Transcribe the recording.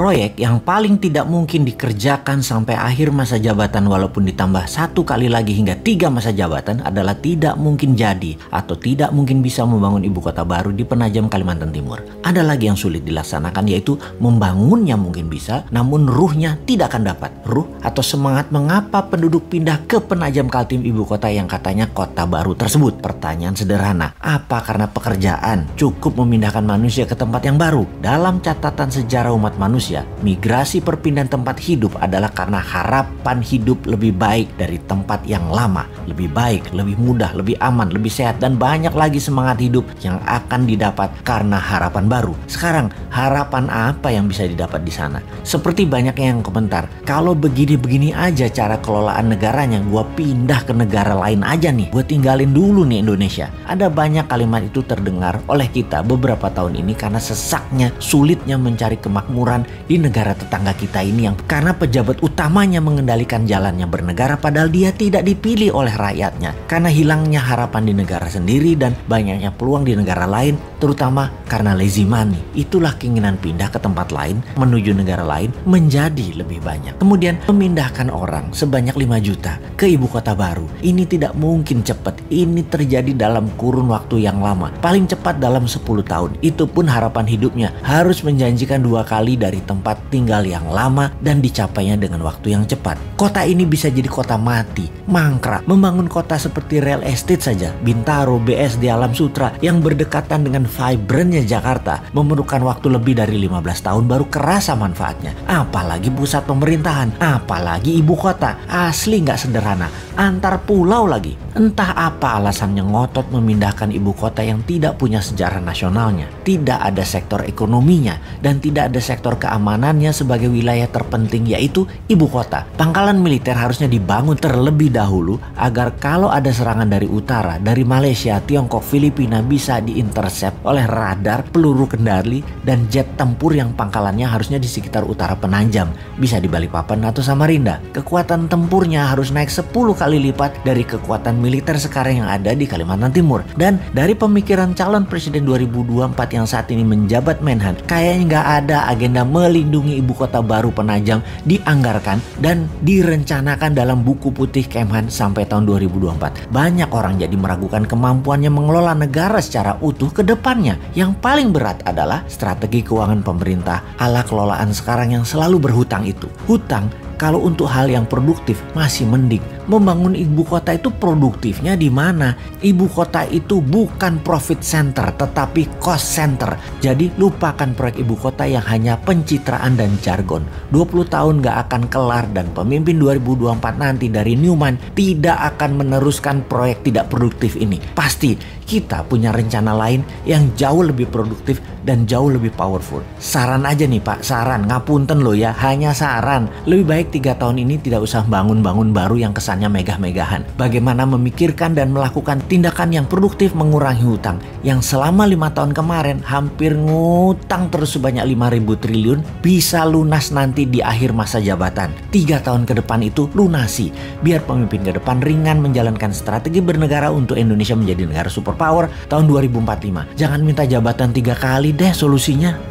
proyek yang paling tidak mungkin dikerjakan sampai akhir masa jabatan walaupun ditambah 1 kali lagi hingga 3 masa jabatan adalah tidak mungkin jadi atau tidak mungkin bisa membangun ibu kota baru di Penajam, Kalimantan Timur. Ada lagi yang sulit dilaksanakan, yaitu membangunnya mungkin bisa, namun ruhnya tidak akan dapat. Ruh atau semangat mengapa penduduk pindah ke Penajam Kaltim, ibu kota yang katanya kota baru tersebut. Pertanyaan sederhana, apa karena pekerjaan? Cukup memindahkan manusia ke tempat yang baru. Dalam catatan sejarah umat manusia, migrasi perpindahan tempat hidup adalah karena harapan hidup lebih baik dari tempat yang lama. Lebih baik, lebih mudah, lebih aman, lebih sehat, dan banyak lagi semangat hidup yang akan didapat karena harapan baru. Sekarang, harapan apa yang bisa didapat di sana? Seperti banyak yang komentar, kalau begini-begini aja cara kelolaan negaranya, gua pindah ke negara lain aja nih. Gua tinggalin dulu nih Indonesia. Ada banyak kalimat itu terdengar oleh kita beberapa tahun ini karena sesaknya, sulitnya mencari kemakmuran di negara tetangga kita ini yang karena pejabat utamanya mengendalikan jalannya bernegara padahal dia tidak dipilih oleh rakyatnya. Karena hilangnya harapan di negara sendiri dan banyaknya peluang di negara lain, terutama karena lazy money. Itulah keinginan pindah ke tempat lain, menuju negara lain menjadi lebih banyak. Kemudian memindahkan orang sebanyak 5 juta ke ibu kota baru. Ini tidak mungkin cepat. Ini terjadi dalam kurun waktu yang lama. Paling cepat dalam 10 tahun. Itu pun harapan hidupnya harus menjanjikan 2 kali dari tempat tinggal yang lama dan dicapainya dengan waktu yang cepat. Kota ini bisa jadi kota mati, mangkrak. Membangun kota seperti real estate saja, Bintaro, BSD, Alam Sutra yang berdekatan dengan vibrantnya Jakarta memerlukan waktu lebih dari 15 tahun baru kerasa manfaatnya. Apalagi pusat pemerintahan, apalagi ibu kota. Asli nggak sederhana. Antar pulau lagi. Entah apa alasannya ngotot memindahkan ibu kota yang tidak punya sejarah nasionalnya, tidak ada sektor ekonominya, dan tidak ada sektor keamanannya sebagai wilayah terpenting, yaitu ibu kota. Pangkalan militer harusnya dibangun terlebih dahulu agar kalau ada serangan dari utara, dari Malaysia, Tiongkok, Filipina bisa diintercept oleh radar, peluru kendali, dan jet tempur yang pangkalannya harusnya di sekitar utara Penajam, bisa di Balikpapan atau Samarinda. Kekuatan tempurnya harus naik 10 kali lipat dari kekuatan militer sekarang yang ada di Kalimantan Timur. Dan dari pemikiran calon presiden 2024 yang saat ini menjabat Menhan, kayaknya nggak ada agenda melindungi ibu kota baru Penajam dianggarkan dan direncanakan dalam buku putih Kemhan sampai tahun 2024. Banyak orang jadi meragukan kemampuannya mengelola negara secara utuh ke depannya. Yang paling berat adalah strategi keuangan pemerintah ala kelolaan sekarang yang selalu berhutang itu. Hutang kalau untuk hal yang produktif masih mending. Membangun ibu kota itu produktifnya di mana? Ibu kota itu bukan profit center tetapi cost center. Jadi lupakan proyek ibu kota yang hanya pencitraan dan jargon. 20 tahun gak akan kelar dan pemimpin 2024 nanti dari Newman tidak akan meneruskan proyek tidak produktif ini. Pasti kita punya rencana lain yang jauh lebih produktif dan jauh lebih powerful. Saran aja nih Pak, saran, ngapunten loh ya, hanya saran. Lebih baik 3 tahun ini tidak usah bangun-bangun baru yang kesannya megah-megahan. Bagaimana memikirkan dan melakukan tindakan yang produktif mengurangi hutang yang selama 5 tahun kemarin hampir ngutang terus sebanyak 5.000 triliun bisa lunas nanti di akhir masa jabatan. 3 tahun ke depan itu lunasi. Biar pemimpin ke depan ringan menjalankan strategi bernegara untuk Indonesia menjadi negara superpower tahun 2045. Jangan minta jabatan 3 kali deh solusinya.